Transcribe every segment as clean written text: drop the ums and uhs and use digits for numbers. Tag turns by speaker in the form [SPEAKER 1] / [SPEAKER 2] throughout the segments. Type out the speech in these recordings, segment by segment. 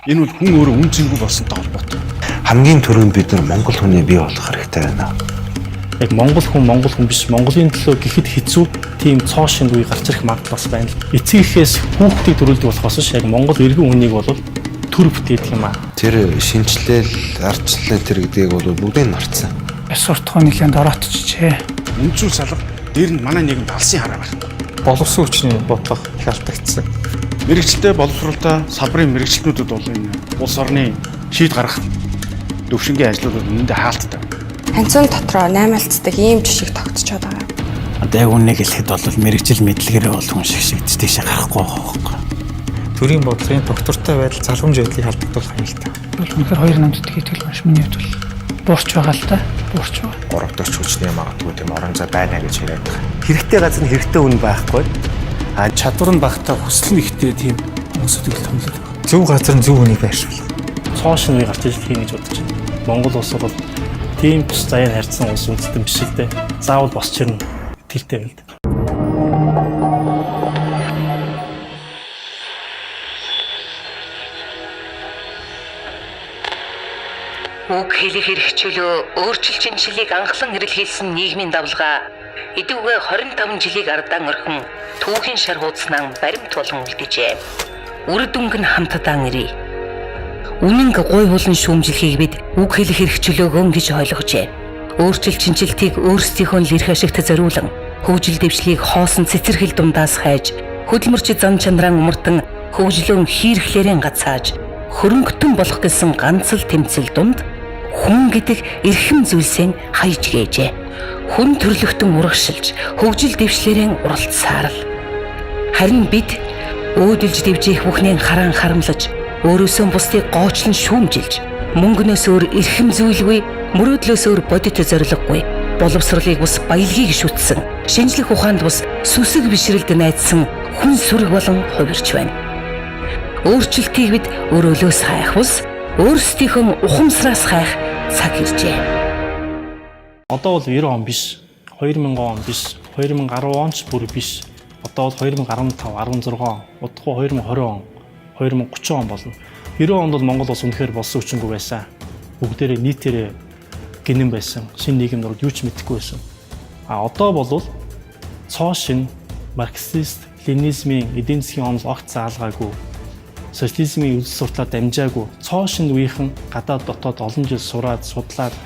[SPEAKER 1] Энэ бол хүн өөрөө үн цэнгүй болсонтой холбоотой.
[SPEAKER 2] Хамгийн түрүүнд бид нар монгол хүний бий болох хэрэгтэй байна.
[SPEAKER 3] Яг монгол хүн биш, Монголын төлөө гэхэд хэцүү тийм цоо шинэ үе гарч ирэх магадлал бас байна. Эцгийнхээс хүүхдийг төрүүлдэг болохоос ш яг монгол иргэн хүнийг бол төр бүтээдэг юм аа.
[SPEAKER 2] Тэр шинжилэл, ардчлал тэр гэдгийг бол бүгдийг нь марцсан.
[SPEAKER 4] Яс суртахуун нэлээд ороотчихжээ.
[SPEAKER 1] Үндсүүл салга дээр нь манай нийгэмд алсын хараа байна.
[SPEAKER 4] Боловсон хүчний бодлого их алдагдсан.
[SPEAKER 1] Мэргэжилтэй боловсруулалтаа салбарын мэргэжилтнүүдэд бол энэ улс орны шийд гаргах төвшингийн ажлууд үнэндээ хаалттай.
[SPEAKER 5] Ханцун дотроо 8 альцдаг ийм жишг тогтцоод байгаа.
[SPEAKER 6] Одоо яг үннийг хэлэхэд бол мэрэгжил мэдлэгээрээ бол хүн шигшигдэж тийшээ гарахгүй байгаа байхгүй.
[SPEAKER 4] Төрийн бодлогын доктортой байдал залхамж байдлыг халдварлах юм л та. Бол үнэхээр хоёр намжид хийтгэл маш миний хувьд бол буурч байгаа л да. Буурч байгаа.
[SPEAKER 2] Горовдогч хүчний магадгүй тийм орон зай байна гэж яриад байгаа. Хэрэгтэй газар нь хэрэгтэй үн байхгүй.
[SPEAKER 6] Чадвар нь багтаа хүсэл нь ихтэй тийм хүмүүсүүдийг томлоод байгаа.
[SPEAKER 4] Зөв газар нь зөв үнийг байршуул.
[SPEAKER 3] Цоо шинэ үе гарч ирэх юм гэж бодож байна. Монгол улс бол тийм ч заяа харьцсан улс үндэстэн биш л дээ. Заавал босч ирнэ. Итгэлтэй байл.
[SPEAKER 7] Үг хэлэх хэрэгчлөө өөрчлөлт шинжилгээг анхлан хэрэглэсэн нийгмийн давлгаа эдүгээ 25 жилийг ардaan орхин түүхийн шар хуудснаа баримт болон үлдэжээ. Үр дүнг нь хамтдаа ирээ. Үнэн гой хулан шүүмжлэхийг бид үг хэлэх хэрэгчлөөгөө гэж ойлгожээ. Өөрчлөлт шинжилтийг өөрсдийнхөө л эрх ашигт зориулан хөгжил дэвшлийг хоосон цэцэрхэл дундаас хайж хөдөлмөрч зан чанараа умартан хөгжлөн хийрхлээрэн гацааж хөрөнгөтөн болох гэсэн ганц л тэмцэл дунд хүн гэдэг эрхэм зүйлсээ хайж гээжээ. Хүн төрлөختөн урагшилж хөгжил дэвшлэрэн уралцсаар л харин бид өөдөлж дэвжих бүхнийг хараан харамлаж өөрөөсөө бусдыг гоочлон шүүмжилж мөнгнөөс өөр эрхэм зүйлгүй мөрөөдлөөс өөр бодит зориггүй боловсролыг бус баялагийг шүтсэн шинжлэх ухаанд бус сүсэг бишрэлд найдсан хүн сүрэг болон хувирч байна. Өөрчлөлтийг бид өрөөлөөс хайх бус өөрсдийнхөө ухамсараас хайх цаг иржээ.
[SPEAKER 3] Одоо бол 90 он биш, 2000 он биш, 2010 он ч бүр биш. Одоо бол 2015, 16 он, удахгүй 2020 он, 2030 он болно. 90 онд бол Монгол улс үнэхээр болсон хүчингүй байсан. Бүгдээрээ нийтээрээ гинэн байсан. Шинэ нийгэмд бол юу ч мэдэхгүй байсан. Одоо бол цоо шин марксист, ленинизмын эдийн засгийн онол огт заалгаагүй. Социализмын үйл сурталаа дамжаагүй цоо шин үеийнхэн гадаад дотоод олон жил сураад судлаад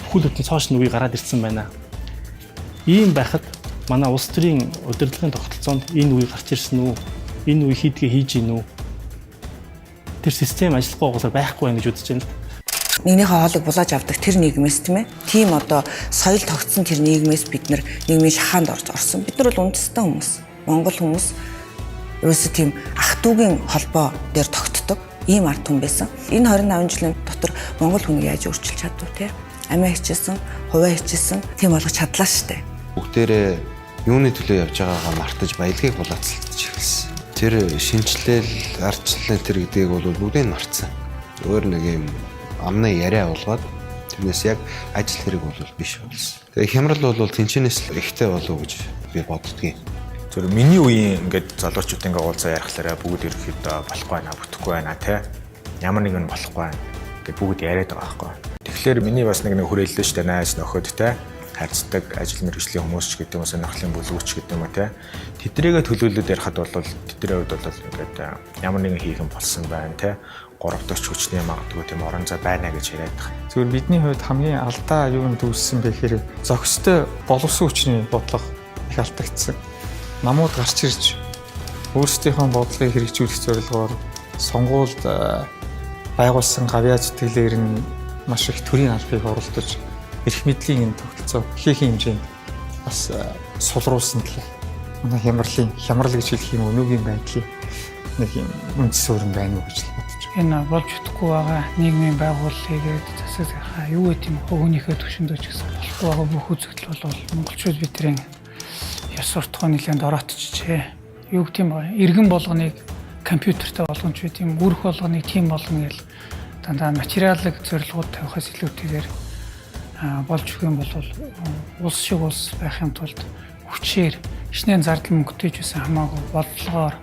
[SPEAKER 3] бүхэл бүтэн цоо шин үе гараад ирсэн байна. Ийм байхад манай улс төрийн удирдлагын тогтолцоонд энэ үе гарч ирсэн үү? Энэ үе хийдгээ хийж гин үү? Тэр систем ажиллахгүй байгаасаа байхгүй байх гэж үзэж байна.
[SPEAKER 8] Нэгнийхээ хоолыг булааж авдаг тэр нийгмээс тийм ээ. Тийм одоо соёл тогтсон тэр нийгмээс бид нар нийгмийн шахаанд орсон. Бид нар бол үндэстэн хүмүүс. Монгол хүмүүс ерөөсөө тийм ах дүүгийн холбоо дээр тогтдог ийм ард хүн байсан. Энэ 25 жилийн дотор монгол хүнийг яаж өөрчилж чадв те? Амиа хичээсэн, хуваа хичээсэн, тийм болгож чадлаа штэ.
[SPEAKER 2] Бүгдээрээ юуны төлөө явж байгаагаа мартаж баялагийг булаацалдаж эхэлсэн. Тэр шинжилэл, ардчлал тэр гэдгийг бол бүгдийг нь марцсан. Өөр нэг юм амны яриа болгоод тэрнээс яг ажил хэрэг бол биш болсон. Тэгээ хямрал бол тэнцэнээс л ихтэй болов гэж би боддгийг.
[SPEAKER 9] Тэр миний үеийн ингээд залуучуудын уулзаа ярихлаараа бүгд ерөөхдөө болохгүй байна, бүтэхгүй байна те. Ямар нэг нь болохгүй байна. Ингээд бүгд яриад байгаа байхгүй. Тэгэхээр миний бас нэг хүрээлэлтэй шүү дээ найз нөхөд те. Харьцдаг ажил мэргэжлийн хүмүүс ч гэдэг юм уу, сонирхлын бүлгүүч гэдэг юм уу те. Тэдрийгээ төлөөлөд ярихад бол тэдний хувьд бол ингээд ямар нэгэн хийхэн болсон байна те. Горовдогч хүчний магадгүй тийм орон зай байна гэж яриад байгаа.
[SPEAKER 4] Зөвхөн бидний хувьд хамгийн алдаа юу нь дүүссэн бэ гэхээр зохистой боловсон хүчний бодлого их алдагдсан. Намууд гарч ирж өөрсдийнхөө бодлогыг хэрэгжүүлэх зорилгоор сонгуульд байгуулсан гавьяа зүтгэлээр нь маш их төрийн албыг оролдож эрх мэдлийн энэ тогтолцоо хийхин хэмжээнд бас сулруулсан гэх юм. Манай хямрал гэж хэлэх юм өнөөгийн байдлын нэг юм үндэс суурин байна уу гэж бодож байна. Энэ болж чадахгүй байгаа нийгмийн байгууллагыг засах юу гэдэг юм хөөнийхөө төвшөндөө ч гэсэн болохгүй байгаа бүх үзэгдэл бол монголчууд бидний яс суртахуун нэлээд ороотчихжээ. Юу гэдэг юм бэ? Иргэн болгоныг компьютертэй болгоно ч гэдэм үрх болгоныг тийм болгоно гэл дандаа материалыг зорилгууд тавихаас илүүтэйгээр болж өгөх юм бол улс шиг улс байхын тулд хүчээр ичнээн зардал мөнгөтэй ч байсан хамаагүй бодлогоор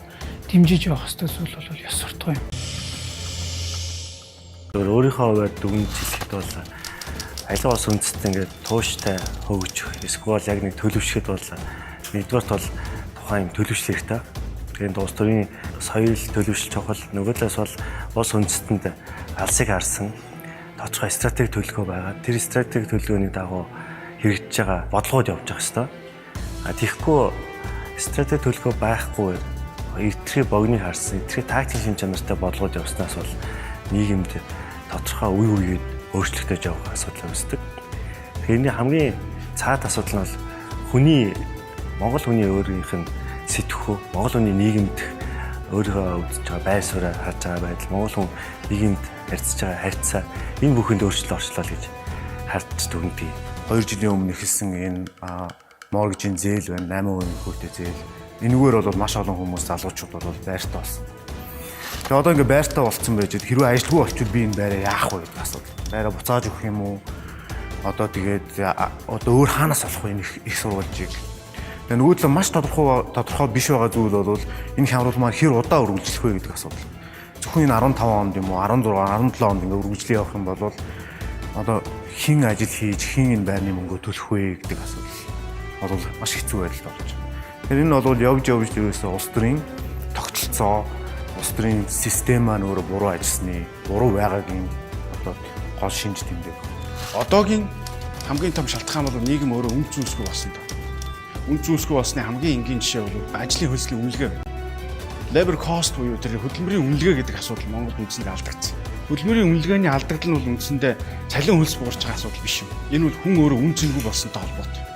[SPEAKER 4] дэмжиж явах ёстой зүйл бол яс суртахуун юм.
[SPEAKER 10] Өөрийнхөө хувьд дүгнж хэлэхэд бол аливаа улс үндэстэн ингээд тууштай хөгжих эсвэл яг нэг төлөвшөхэд бол нэгдүгээрт бол тухайн төлөвшлэх хэрэгтэй. Тэгээд улс төрийн соёл төлөвшил чухал. Нөгөө талаас бол улс үндэстэнд алсыг харсан тодорхой стратеги төлөвлөгөө байгаа. Тэр стратеги төлөвлөгөөний дагуу хэрэгжиж байгаа бодлогод явж байгаа хэвээр. Тэгэхгүй стратеги төлөвлөгөө байхгүй эвтрээ богныг харсан, эвтрээ тактикийн шин чанартай бодлогод явснаас бол нийгэмд тодорхой үе үеэд өөрчлөгдөж явах асуудал үүсдэг. Тэрний хамгийн цаад асуудал нь бол Монгол хүний өөрийнх нь сэтгхүү, Монгол хүний нийгэмд өөрийнхөө үзэж байгаа байр сууриа харж байгаа байдал, Монгол хүн нийгэмд харьцаж байгаа харьцаа энэ бүхэнд өөрчлөлт орчлоо гэж харж дүгнэдэг. 2 жилийн өмнө эхэлсэн энэ моргежийн зээл байна, 8% хүүтэй зээл. Энэгээр бол маш олон хүмүүс залуучууд бол байртай болсон. Тэгээ одоо ингээ байртай болсон байж хэрвээ ажилгүй болчихвол би энэ байраа яах вэ гэдэг асуудал. Байраа буцааж өгөх юм уу? Одоо тэгээд одоо өөр хаанаас авах вэ их сурвалжийг. Тэгээ нөгөө талаа маш тодорхой биш байгаа зүйл бол энэ хямрал маань хэр удаа үргэлжлэх вэ гэдэг асуудал. Зөвхөн энэ 15 онд юм уу 16, 17 онд ингээ үргэлжлэх явах юм бол одоо хэн ажил хийж хэн энэ байрны мөнгөө төлөх вэ гэдэг асуудал бол маш хэцүү байдалд орж байна. Тэгэхээр энэ бол явж ерөөсөө улс төрийн тогтолцоо, улс төрийн систем маань өөрөө буруу ажилласны, буруу байгаагийн одоо гол шинж тэмдэг. Одоогийн хамгийн том шалтгаан бол нийгэм өөрөө үн цэнсгүй болсон даа. Үн цэнсгүй болсны хамгийн энгийн жишээ бол ажлын хөлслийн үнэлгээ. Labor cost буюу тэр хөдөлмөрийн үнэлгээ гэдэг асуудал Монголд үндсэндээ алдагдсан. Хөдөлмөрийн үнэлгээний алдагдал нь бол үндсэндээ цалин хөлс буурч байгаа асуудал биш юм. Энэ бол хүн өөрөө үн цэнгүй болсонтой холбоотой.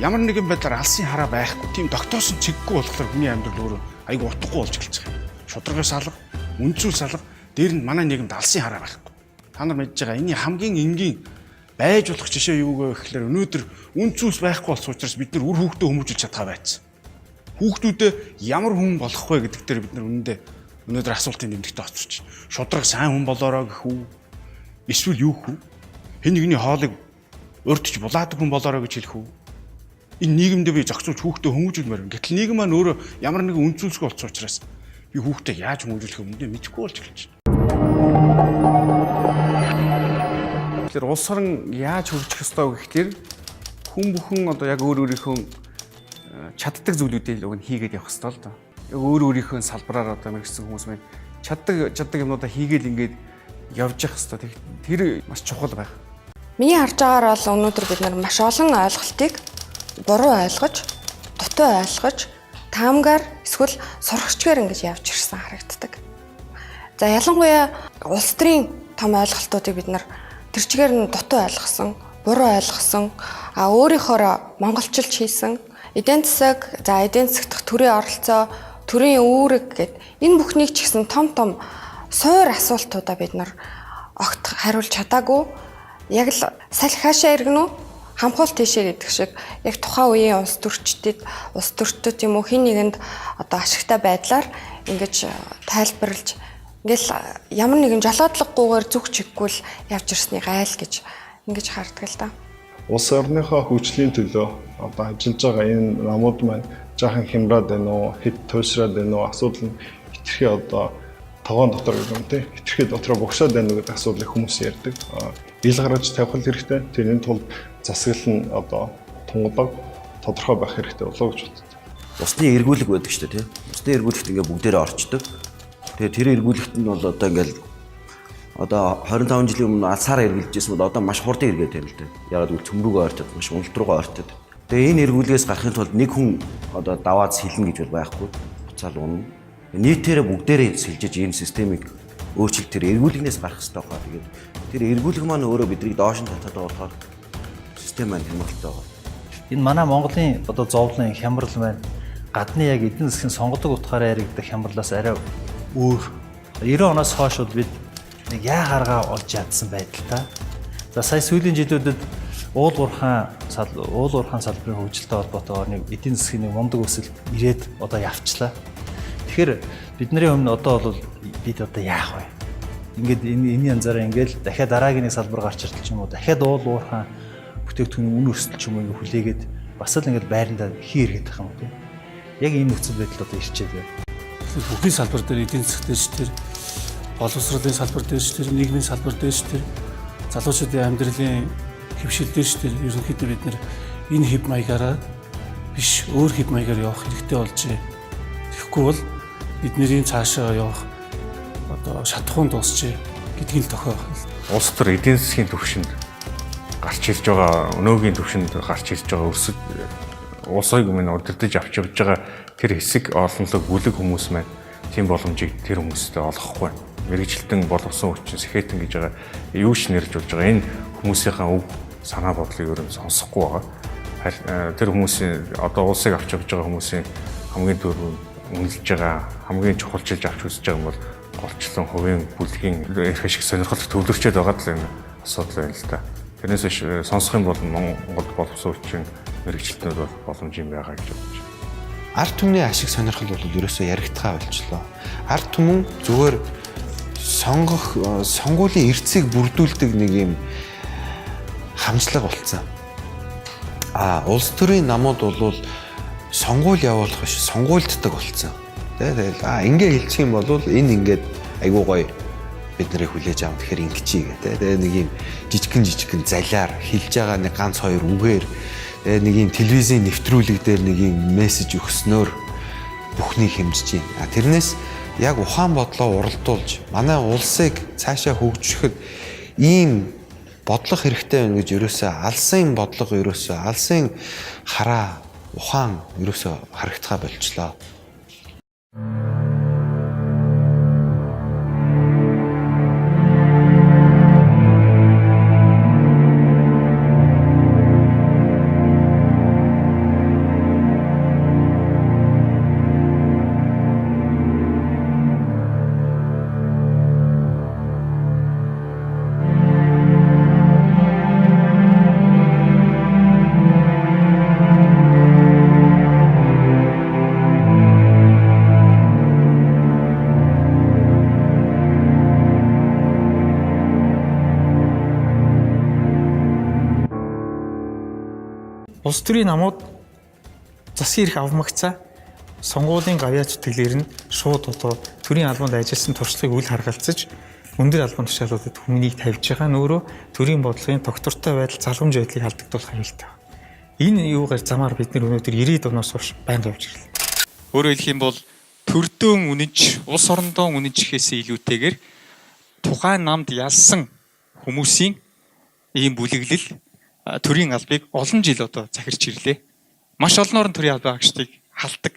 [SPEAKER 10] Ямар нэгэн байдлаар алсын хараа байхгүй, тийм тогтоосон чиггүй болохоор хүний амьдрал өөрөө айгүй утгагүй болж эхэлж байгаа юм. Шударгаас алга, үнцүүл салга, дээр нь манай нийгэмд алсын хараа байхгүй. Та нар мэдж байгаа энэ хамгийн энгийн байж болох жишээ юу гэхээр өнөөдөр үнцүүс байхгүй болсон учраас бид нар үр хүүхдээ хүмүүжүүлж чадгаа байсан. Хүүхдүүдэд ямар хүн болох вэ гэдэг дээр бид нар өнөөдөр асуултын нэмэлттэй очирч. Шудраг сайн хүн болоороо гэх үү? Эсвэл юу гэх үү? Хэн нэгний хоолыг урдч булаадаг хүн болоороо гэж хэлэх үү? Энэ нийгэмдээ би зохицуулж хүүхдээ хүмүүжүүлмээр байна. Гэтэл нийгэм маань өөрөө ямар нэгэн үнцүүлсгүй болсон учраас би хүүхдээ яаж хүмүүжүүлэх юм бэ мэдэхгүй болж эхэлж байна. Тэгэхээр улс орн яаж хөгжих ёстой вэ гэхээр хүн бүхэн одоо яг өөрийнхөө чаддаг зүйлүүдийг л хийгээд явах ёстой л доо. Яг өөрийнхөө салбараар одоо мэрэгсэн хүмүүс маань чаддаг юмнуудаа хийгээл ингээд явж явах ёстой. Тэр маш чухал байх.
[SPEAKER 5] Миний харж байгаагаар бол өнөөдөр бид нар маш олон ойлголтыг буруу ойлгож, дутуу ойлгож, таамгаар эсвэл сурагчгаар ингэж явж ирсэн харагддаг. За ялангуяа улс төрийн том ойлголтуудыг бид нар тэр чигээр нь дутуу ойлгосон, буруу ойлгосон, өөрийнхөө монголчилж хийсэн, эдийн засаг, эдийн засаг дахь төрийн оролцоо, төрийн үүрэг гэд энэ бүхнийг ч гэсэн том суур асуултуудаа бид нар огт хариулж чадаагүй. Яг л салхи хаашаа иргэнэ үү? Хамхуул тийшээ гэдэг шиг яг тухайн үеийн улс төрчдөд юм уу хин нэгэнд одоо ашигтай байдлаар ингэж тайлбарлаж ингээл ямар нэгэн жолоодлаггүйгээр зүг чиггүй л явж ирсний гайл гэж ингэж харддаг л да.
[SPEAKER 11] Улс орныхоо хөгжлийн төлөө одоо ажиллаж байгаа энэ намууд маань жаахан хямраад байна уу, хэд туйсраад байна уу асуудал нь хитрхи одоо тогоон дотор гэдэг юм тий. Хитрхи дотроо богшоод байна гэдэг асуудлыг хүмүүс ярьдаг. Ил гаргаж тавих хэрэгтэй. Тэрний тулд засаглал нь одоо тунгадаг тодорхой байх хэрэгтэй болоо гэж боддог.
[SPEAKER 12] Усны эргүүлэг байдаг шүү дээ, тийм. Усны эргүүлэгт ингээ бүгдээрээ орчдөг. Тэгээ тэр эргүүлэгт нь бол одоо ингээл одоо 25 жилийн өмнө алсаараа эргэлжсэн бол одоо маш хурдан эргээд байна л дээ. Яг л цөмрүүгөө орчод, маш уналт руугаа орчод. Тэгээ энэ эргүүлгээс гарахын тулд нэг хүн одоо даваад сэлнэ гэж бол байхгүй. Буцаал унана. Нийтээрээ бүгдээрээ сэлжиж энэ системийг өөрчлөлт тэр эргүүлгнээс гарах хэрэгтэй байна. Тэгээд тэр эргүүлэг маань өөрөө биднийг доош нь татаад байгаа болохоор систем маань хямралтай байна.
[SPEAKER 3] Энэ манай Монголын одоо зовлон хямрал маань гадны яг эдийн засгийн сонгодог утгаараа яригдах хямралаас арай өөр. 90 оноос хойш бол бид нэг яа гаргаа олж ядсан байдалтай. За сая сүүлийн жилүүдэд уулуурхаан салбарын хөгжилтэй холбоотойгоор нэг эдийн засгийн нэг мундаг өсөлт ирээд одоо явчлаа. Тэгэхээр бидний өмнө одоо бол бид одоо яах вэ? Ингээд энэ янзаараа ингээл дахиад дараагийн нэг салбар гарч иртэл ч юм уу дахиад уулуурхаан бүтээгдэхүүний үн өсөлт ч юм уу хүлээгээд бас л ингээд байрандаа хийргээд байгаа юм тийм. Яг энэ нөхцөл байдал одоо ирчээд байна.
[SPEAKER 13] Бүхний салбар дээр эдийн засгт тэр
[SPEAKER 3] боловсролын салбар дээр ч тэр нийгмийн салбар дээр ч тэр залуучуудын амьдралын хөвшил дээр ч тэр ерөнхийдөө бид нэр энэ хэв маягаараа биш өөр хэв маягаар явах хэрэгтэй болжээ. Тэгэхгүй бол бидний цаашаа явах одоо шатхуун дуусчээ гэдгийг л тохиох.
[SPEAKER 9] Улс төр эдийн засгийн түвшинд гарч ирж байгаа, өнөөгийн түвшинд гарч ирж байгаа өсөж улсыг өмнө удирдах авч явж байгаа тэр хэсэг олонлог бүлэг хүмүүс маань тийм боломжийг тэр хүмүүстээ олгохгүй. Мэргэжилтэн боловсон хүчин сэхэтэн гэж байгаа юу ч нэрж болж байгаа энэ хүмүүсийнхээ өв санаа бодлыг өөрөө сонсохгүй байгаа. Тэр хүмүүсийн одоо улсыг авч явж байгаа хүмүүсийн хамгийн дөрөв үнэлж байгаа, хамгийн чухалчилж авч үзэж байгаа юм бол голчлон хувийн бүлгийн эрх ашиг сонирхолтой төвлөрчөөд байгаа л энэ асуудал байна л да. Тэрнээс биш сонсох юм бол Монгол боловсон хүчин мэргэжилтнүүд бол боломж юм байгаа гэж бодож байна.
[SPEAKER 2] Ард түмний ашиг сонирхол бол ерөөсөө яригдхаа болчлоо. Ард түмэн зүгээр сонгуулийн эрцийг бүрдүүлдэг нэг юм хамслаг болцсон. Улс төрийн намууд бол сонгуул явуулах биш, сонгуульддаг болцсон. Тэгэл ингээ хэлчих юм бол энэ ингээд айгуу гоё бид нарыг хүлээж авах тэгэхээр ингэчий гэдэг. Тэгээ нэг юм жижигхэн залиар хэлж байгаа нэг ганц хоёр үгээр нэг юм телевизийн нэвтрүүлэг дээр нэг юм мессеж өгснөөр бүхнийг хэмжиж байна. Тэрнээс яг ухаан бодлоо уралдуулж манай улсыг цаашаа хөгжихэд ийм бодлого хэрэгтэй байна гэж ерөөсөө алсын бодлого ерөөсөө алсын хараа ухаан ерөөсөө харагдхаа болчлоо.
[SPEAKER 4] Улс төрийн намууд засгийн эрх авмагцаа сонгуулийн гавьяач тэлэр нь шууд одоо төрийн албанд ажилласан туршлагыг үл харгалзаж өндөр албан тушаалуудад хүмүүнийг тавьж байгаа нь өөрөө төрийн бодлогын тогтвортой байдал залгамж байдлыг алдагдуулах аюултай. Энэ юугаар замаар бид нар өнөөдөр 90-ад оноос хойш байнга явж ирлээ. Өөрөөр хэлэх юм бол төрдөөн үнэнч, улс орондоо үнэнч гэхээс илүүтэйгээр тухайн намд ялсан хүмүүсийн ийм бүлэглэл төрийн албыг олон жил одоо захирч ирлээ. Маш олноор нь төрийн албан агчдыг халдаг,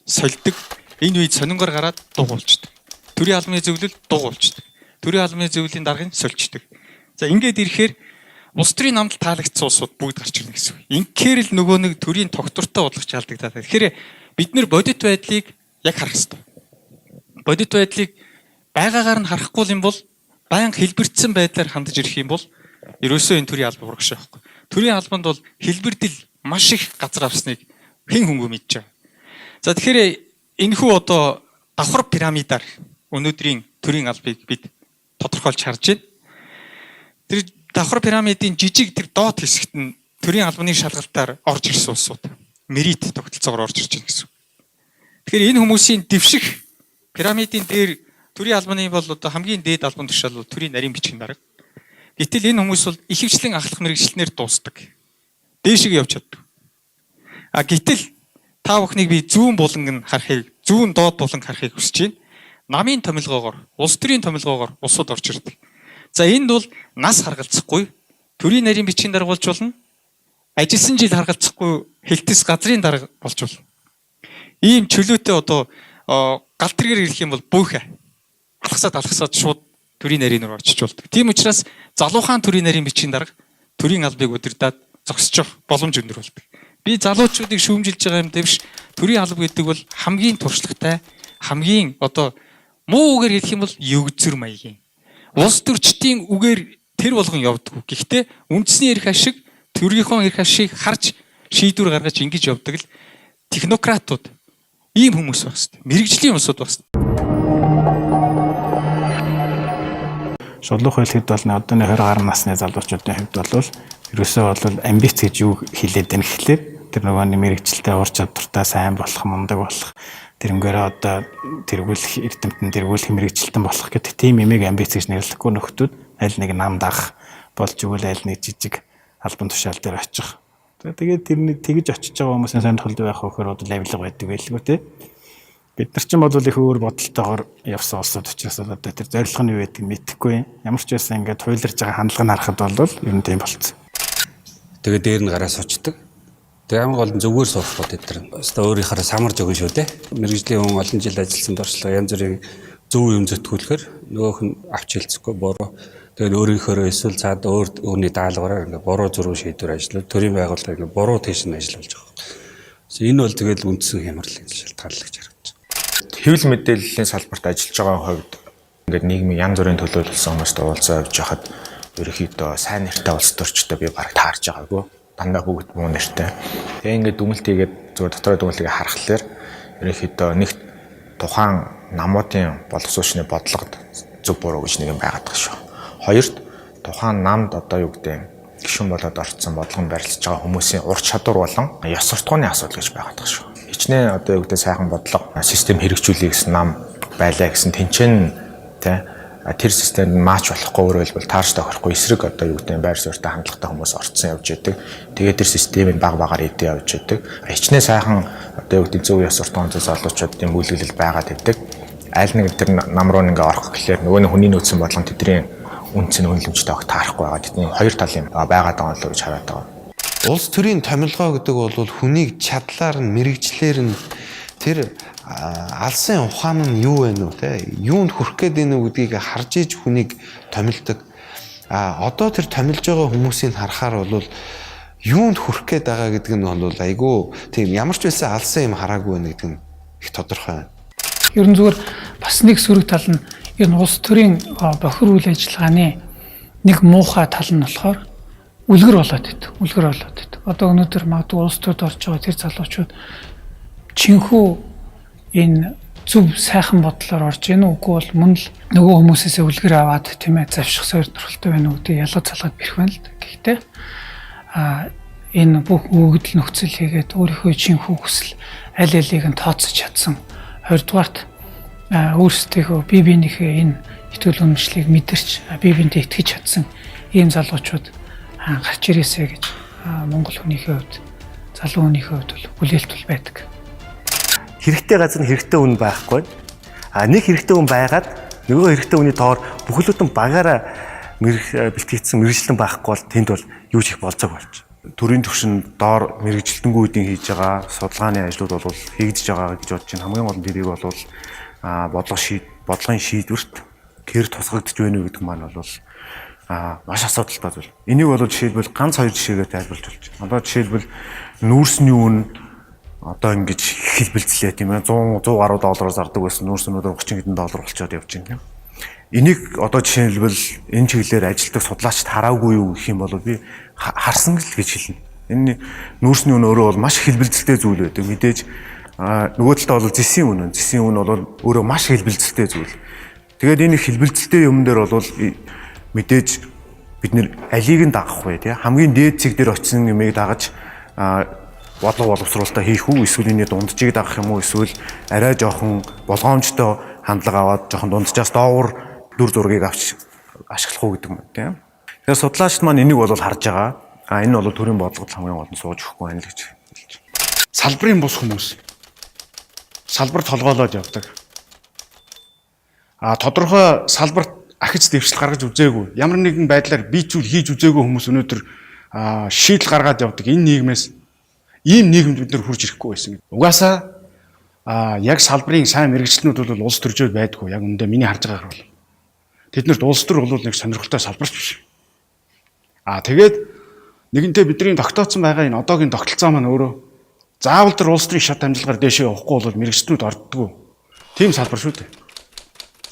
[SPEAKER 4] сольдог. Энэ үед сонингор гараад дугуулждаг. Төрийн албаны зөвлөл дугуулждаг. Төрийн албаны зөвлөлийн даргыг сольждаг. За ингээд ирэхээр улс төрийн намд таалагдсан улсууд бүгд гарч ирнэ гэсэн үг. Инхээр л нөгөө нэг төрийн тогтвортой бодлого алдагдаад. Тэгэхээр бид нэр бодит байдлыг яг харах хэрэгтэй. Бодит байдлыг байгаагаар нь харахгүй юм бол байнга хэлбэрцсэн байдлаар хандаж ирэх юм бол ерөөсөө энэ төрийн албан урагш байхгүй. Төрийн албанд бол хэлбэрдэл маш их газар авсныг хэн хөнгөө мэдж байгаа. За тэгэхээр энэхүү одоо давхар пирамидаар өнөөдрийн төрийн албыг бид тодорхойлж харж байна. Тэр давхар пирамидын жижиг тэр доод хэсэгт нь төрийн албаны шалгалтаар орж ирсэн улсууд мерит тогтолцоогоор орж ирж байна гэсэн. Тэгэхээр энэ хүмүүсийн дэвших пирамидын дээр төрийн албаны бол одоо хамгийн дээд албан тушаал бол төрийн нарийн бичгийн дарга. Гэтэл энэ хүмүүс бол ихэвчлэн ахлах мэргэжилтнээр дуустдаг. Дээшээ явж чаддаг. Гэтэл та бүхнийг би зүүн буланг нь харахыг, зүүн доод буланг харахыг хүсэж байна. Намын томилгоогоор, улс төрийн томилгоогоор улсууд орж ирдэг. За энд бол нас харгалзахгүй, төрийн нарийн бичгийн дарга болж болно. Ажилласан жил харгалзахгүй хэлтэс газрын дарга болж болно. Ийм чөлөөтэй одоо гал тэргээр ирэх юм бол бөөхэ. Алхасаад шууд төрийн нарийн руу очиж болдог. Тийм учраас залуухан төрийн нарийн бичгийн дарга төрийн албыг удирдаад зогсож боломж өндөр болдог. Би залуучуудыг шүүмжилж байгаа юм дэвш төрийн алба гэдэг бол хамгийн туршлагатай, хамгийн одоо муу үгээр хэлэх юм бол өгзөр маягийн. Улс төрчдийн үгээр тэр болгон явдаг. Гэхдээ үндэсний эрх ашиг, төрийнхөө эрх ашиг харж шийдвэр гаргаж ингэж явдаг л технократууд ийм хүмүүс байх хэвээр. Мэргэжлийн улсууд байх хэвээр.
[SPEAKER 6] Шудлах хэлэхэд бол одооны 20 гаруй насны залуучуудын хувьд бол ерөөсөө бол амбиц гэж юу хэлээд байна гэхлээр тэр нөгөө мэрэгчлээ ур чадвартай сайн болох, мундаг болох, тэрнгээр одоо тэргүүлэх эрдэмтэн, тэргүүлэх мэрэгчлэлтэн болох гэдэг тийм эмийг амбиц гэж нэрлэхгүй нөхдүүд аль нэг нам дах болж өгвөл аль нэг жижиг албан тушаал дээр очих. Тэгээд тэрний тэгж очиж байгаа хүмүүсийн сонирхолд байх хөхөр бол авилга байдаг байлгүй те. Бид нар ч юм бол их өөр бодолтойгоор явсан улсууд учраас одоо тэр зорилго нь юу байдгийг мэдэхгүй. Ямар ч байсан ингээд хуйларж байгаа хандлагыг харахад бол ер нь тийм болцсон.
[SPEAKER 13] Тэгээ дээр нь гараа сочдөг. Тэгээ амар гол нь зүгээр суухгүй тэд нар. Өстө өөрийнхөө самарж өгнө шүү дээ. Мэргэжлийн хүн олон жил ажилласан дуршлага янз бүрийн зөв юм зөтгүүлэхээр нөгөөх нь авч хэлцэхгүй буруу. Тэгээд өөрийнхөө эсвэл цаад өөр өвний даалгавраар ингээд буруу зуруу шийдвэр ажиллаад төрийн байгууллага ингээд буруу тийш нь ажиллаж байгаа. Энэ бол тэгэл үндсэн хямралын шалтгаан л гэж харагдаж байна.
[SPEAKER 9] Хэвлэл мэдээллийн салбарт ажиллаж байгаа хувьд ингээд нийгмийн янз бүрийн төлөөлөлсөн хүмүүстэй уулзаа явж хахад ерөнхийдөө сайн нэртэй улс төрчтэй би бараг таарж байгаагүй. Дандаа бүгд муу нэртэй. Тэгээ ингээд дүгнэлтийгээд зөвхөн дотроо дүгнэлтийг харахаар ерөнхийдөө нэг тухайн намуудын боловсруучны бодлогод зөв буруу гэж нэг юм байгаад байгаа шүү. Хоёрт тухайн намд одоо юу гэдэг гишүүн болоод орцсон бодлогон барилж байгаа хүмүүсийн ур чадвар болон ёс суртахууны асуудал гэж байгаад байгаа шүү. Хичнээн одоо юу гэдэг сайхан бодлого систем хэрэгжүүлэх гэсэн нам байлаа гэсэн тэнцэн тэр системд маач болохгүй өөрөөр хэлбэл таарч тохирохгүй эсрэг одоо юу гэдэг байр суурьтай хандлагатай хүмүүс орцсон явж байдаг. Тэгээд тэр системийг баг багаар эдээ явж байдаг. Хичнээн сайхан одоо юу гэдэг зөв ёс суртахуунтай залуучуудын бүлэглэл байгаад байдаг. Аль нэг тэр нам руу ингээ орох гэхлээр нөгөө хүний нөөцийн бодлого тэдний үнцэн үнэлэмжтэй огт таарахгүй байгаа. Тэдний хоёр талын байгаад байгаа л гэж хараад байгаа.
[SPEAKER 2] Улс төрийн томилгоо гэдэг бол хүнийг чадлаар нь мэрэгчлэр нь тэр алсын ухаан нь юу вэ нү те юунд хүрэх гээд байна уу гэдгийг харж иж хүнийг томилдог. Одоо тэр томилж байгаа хүмүүсийг харахаар бол юунд хүрэх гээд байгаа гэдэг нь бол айгүй тийм ямар ч байсан алсын юм хараагүй байна гэдэг нь их тодорхой байна.
[SPEAKER 14] Ер нь зүгээр бас нэг сөрөг тал нь ер нь улс төрийн бохир үйл ажиллагааны нэг муухай тал нь болохоор үлгэр болоод идэв. Одоо өнөөдөр магадгүй улс төрд орж байгаа тэр залуучууд чинхүү энэ зөв сайхан бодлоор орж ийн үгүй бол мөн л нөгөө хүмүүсээс үлгэр аваад тийм ээ завших сойр нуралтай байна уу гэдэг ялгаж залгаад бэрх байна л. Гэхдээ энэ бүх өгөгдөл нөхцөл хийгээд өөрийнхөө чинхүү хүсэл аль алийг нь тооцож чадсан. Хоёрдугаарт өөрсдийнхөө бие биенийхээ энэ итгэл үнэмшлийг мэдэрч бие биентэй итгэж чадсан ийм залуучууд гарч ирээсэй гэж Монгол хүнийхээ хувьд залуу хүнийхээ хувьд бол бүлээлтүүл байдаг.
[SPEAKER 10] Хэрэгтэй газар нь хэрэгтэй хүн байхгүй. Нэг хэрэгтэй хүн байгаад нөгөө хэрэгтэй хүний тоор бүхэлдэн багаараа бэлтгэгдсэн мэрэгчлэн байхгүй бол тэнд бол юу ч их болцоог болж.
[SPEAKER 3] Төрийн түвшинд доор мэрэгжилтэнгүй үеийн хийж байгаа судалгааны ажлууд бол хийгдэж байгаа гэж бодож байна. Хамгийн гол нь тэрийг бол бодлогын шийдвэрт тэр тусгагдж байна уу гэдэг маань бол маш асуудалтай зүйл. Энийг бол жишээлбэл ганц хоёр жишээгээр тайлбарлаж болж байна. Одоо жишээлбэл нүүрсний үн одоо ингэж хэлбэлцлээ тийм ээ 100 гаруй доллараар зардаг байсан нүүрс өнөөдөр 30 хэдэн доллар болчиход явж байна. Энийг одоо жишээлбэл энэ чиглэлээр ажилтдаг судлаачд хараагүй юу гэх юм бол би харсан л гэж хэлнэ. Энэ нүүрсний үн өөрөө бол маш хэлбэлцэлтэй зүйл байдаг. Мэдээж нөгөө талдаа бол зэсийн үн бол өөрөө маш хэлбэлцэлтэй зүйл. Тэгээд энэ хэлбэлцэлтэй юм дээр бол мэдээж бид нэр алийг нь дагах вэ тий хамгийн дээд цэг дээр очисон юмыг дагаж бодлого боловсруулалтаа хийх үү эсвэл энэ дунджийг дагах юм уу эсвэл арай жоохон болгоомжтой хандлага аваад жоохон дунджаас доогуур дүр зургийг авч ашиглах уу гэдэг юм тийм. Тэгэхээр судлаачид маань энийг бол харж байгаа. Энэ бол төрийн бодлогод хамгийн гол нь сууж өгөхгүй байна л гэж хэлж байна.
[SPEAKER 1] Салбарын бус хүмүүс салбарт толгоолоод явдаг. Тодорхой салбарт ахиж дэвшил гаргаж үзээгүй. Ямар нэгэн байдлаар биечүүл хийж үзээгүй хүмүүс өнөөдөр шийдэл гаргаад явдаг. Энэ нийгмээс ийм нийгэмд бид нар хурж ирэхгүй байсан. Угаасаа яг салбарын сайн мэрэгчлэнүүд бол улс төржөөд байдгүй. Яг үндэ миний харж байгаагаар бол тэднэрт улс төр бол нэг сонирхолтой салбарч биш. Тэгээд нэгэнтээ бидний тогтооцсон байгаа энэ одоогийн тогтолцоо маань өөрөө заавал тэр улс төрийн шат амжилгаар дээшээ явахгүй бол мэрэгчлэнүүд орддгүй. Тийм салбар шүү дээ.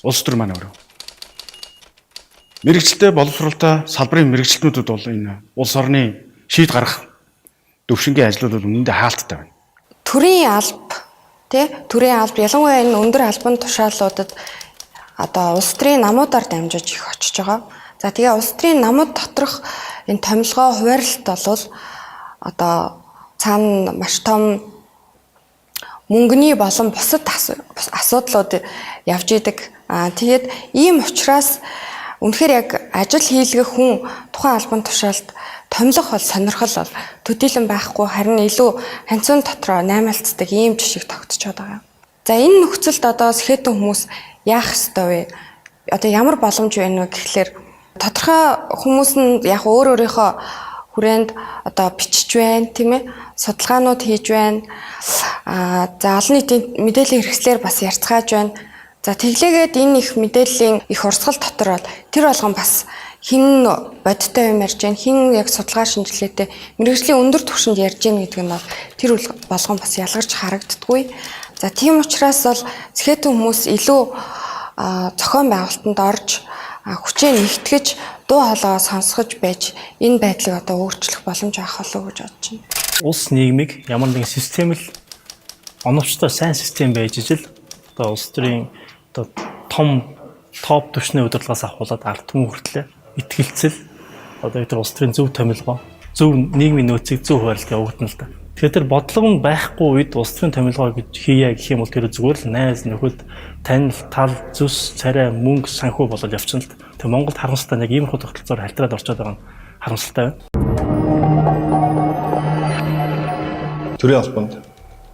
[SPEAKER 1] Улс төр маань өөрөө. Мэрэгчлээ боловсруулалтаа салбарын мэрэгчлэнүүдэд бол энэ улс орны шийд гаргах төвшингийн ажлууд үнэндээ хаалттай байна.
[SPEAKER 5] Төрийн алба ялангуяа энэ өндөр албан тушаалуудад одоо улс төрийн намуудаар дамжиж их очиж байгаа. За тэгээ улс төрийн намууд доторх энэ томилгоо хуваарлалт бол одоо цаана маш том мөнгөний болон бусад асуудлууд явж идэг. Тэгээд ийм учраас үнэхээр яг ажил хийлгэх хүн тухайн албан тушаалд томилох бол сонирхол бол төдийлөн байхгүй харин илүү ханцуун дотроо наймаалцдаг ийм жишг тогтчиход байгаа. За энэ нөхцөлд одоо скетэн хүмүүс яах ёстой вэ? Одоо ямар боломж байна вэ гэхлээр тодорхой хүмүүс нь яг өөрийнхөө хүрээнд одоо бичиж байна тийм ээ, судалгаанууд хийж байна. За олон нийтийн мэдээллийн хэрэгслэр бас ярилцгааж байна. За тэглээгээд энэ их мэдээллийн их урсгал дотор бол тэр болгон бас хин бодиттой юм ярьж байна, хин яг судалгаа шинжилгээтэй мэргэжлийн өндөр түвшинд ярьж байна гэдэг нь бол тэр болгон бас ялгарч харагддаггүй. За тийм учраас бол скетэн хүмүүс илүү зохион байгуулалтанд орж хүчээ нэгтгэж дуу хоолойгоо сонсгож байж энэ байдлыг одоо өөрчлөх боломж авах болов уу гэж бодож байна.
[SPEAKER 3] Улс нийгмийг ямар нэгэн системэл оновчтой сайн систем байж ижил одоо улс төрийн одоо том топ түвшний удирдлагаас ахуулаад ард түмэн хүртлээр итгэлцэл одоо тэр улс төрийн зөв томилгоо, зөв нийгмийн нөөцийг зөв хуваарлт явагдана л да. Тэгэхээр тэр бодлого нь байхгүй үед улс төрийн томилгоо гэж хийя гэх юм бол тэр зүгээр л найз нөхөд танил тал зүс царай мөнгө санхүү болоод явчихна л да. Тэг Монголд харамсалтай яг ийм их тогтолцоор халтраад орчод байгаа нь харамсалтай байна.
[SPEAKER 11] Төрийн албанд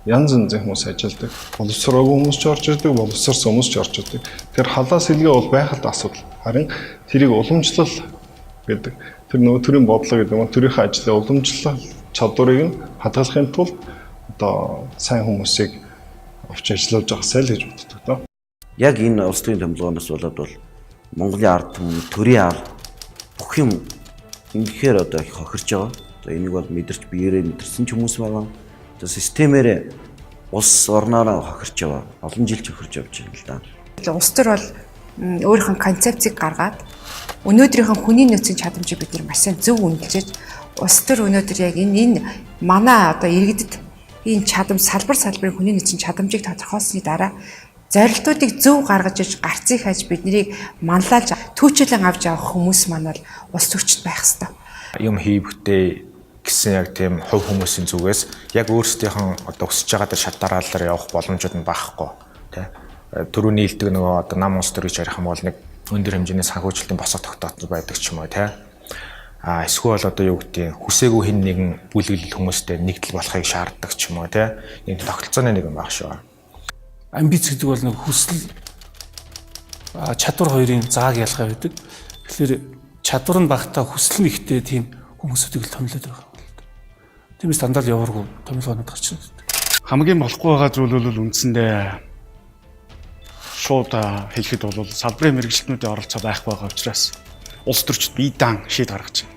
[SPEAKER 11] янз янзын хүмүүс ажилладаг. Боловсроогүй хүмүүс ч орж ирдэг, боловсрсон хүмүүс ч орж ирдэг. Тэгэхээр халаас илгээ бол байхад асуудал. Харин тэрийг уламжлал гэдэг. Тэр нөгөө төрийн бодлого гэдэг нь төрийнхөө ажлын уламжлал чадварыг нь хадгалахын тулд одоо сайн хүмүүсийг авч ажиллаж байгаасай л гэж боддог доо.
[SPEAKER 12] Яг энэ улс төрийн томилгооноос болоод бол Монголын ард түмэн, төрийн ард бүх юм үнэхээр одоо их хохирч байгаа. Одоо энийг бол мэдэрч биеэрээ мэдэрсэн ч хүмүүс байгаа. Одоо системээр улс орноороо хохирч байгаа. Олон жил хохирч явж байна л да.
[SPEAKER 8] Улс төр бол өөрийнх нь концепцийг гаргаад өнөөдрийнх нь хүний нөөцийн чадамжийг бид нар маш сайн зөв үнэлж улс төр өнөөдөр яг энэ манай одоо иргэдэд энэ чадамж салбарын хүний нөөцийн чадамжийг тодорхойлсны дараа зорилтуудыг зөв гаргаж иж гарцыг хаж биднийг манлайлж түүчлэн авч явах хүмүүс маань бол улс төрчд байх хэвээр.
[SPEAKER 9] Юм хийвхтэй гэсэн яг тийм хувь хүмүүсийн зүгээс яг өөрсдийнх одоо өсөж байгаа тэр шат дараалалаар явах боломжууд нь багхгүй тий. Төрөний илдэг нөгөө одоо нам улс төрийг ярих юм бол нэг өндөр хэмжээний санхүүжилтийн босоо тогтоотод байдаг ч юм уу тий. Эсвэл одоо юу гэдэг хүсээгүй хин нэгэн бүлэглэл хүмүүстэй нэгдэл болохыг шаарддаг ч юм уу тий. Энэ тогтолцооны нэг юм баг шүү.
[SPEAKER 6] Амбиц гэдэг бол нэг хүсэл чадвар хоёрын зааг ялгаа байдаг. Тэгэхээр чадвар нь багтаа хүсэл нь ихтэй тийм хүмүүсүүдийг л томилоод байгаа. Тиймээс дандаа л явааргүй томилгоонод гарч ирдэг.
[SPEAKER 1] Хамгийн болохгүй байгаа зүйл бол үндсэндээ шууд хэлэхэд бол салбарын мэргэжилтнүүдийн оролцоо байхгүй байгаа учраас улс төрчид бие даан шийд гаргаж байна.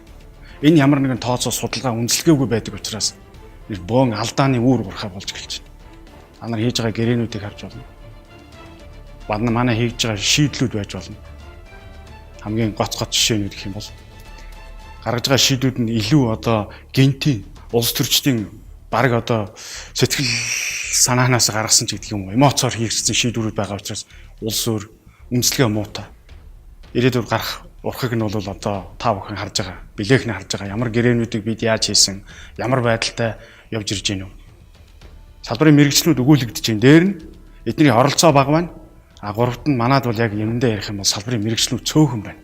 [SPEAKER 1] Энэ ямар нэгэн тооцоо судалгаа үнэлгээгүй байдаг учраас бөөн алдааны үүр бурхаа болж гэлж байна. Та нар хийж байгаа гэрээнүүдийг харж болно. Манай хийж байгаа шийдлүүд байж болно. Хамгийн гоц жишээнүүд гэх юм бол гаргаж байгаа шийдүүд нь илүү одоо генти улс төрчдийн баг одоо сэтгэл санаанаас гаргасан ч гэдэг юм уу эмоцоор хийгдсэн шийдвэрүүд байгаа учраас улс өөр үнэлгээ муутай. Ирээдүйд гарах урхаг нь бол одоо та бүхэн харж байгаа, билээхний харж байгаа ямар гэрээнүүдийг бид яаж хийсэн, ямар байдалтай явж ирж гэнэ үү. Салбарын мэргэжлүүд өгүүлэгдэж байна. Дээр нь эдний оролцоо бага байна. Гуравт нь манад бол яг юмдаа ярих юм бол салбарын мэргэжлүүд цөөхөн байна.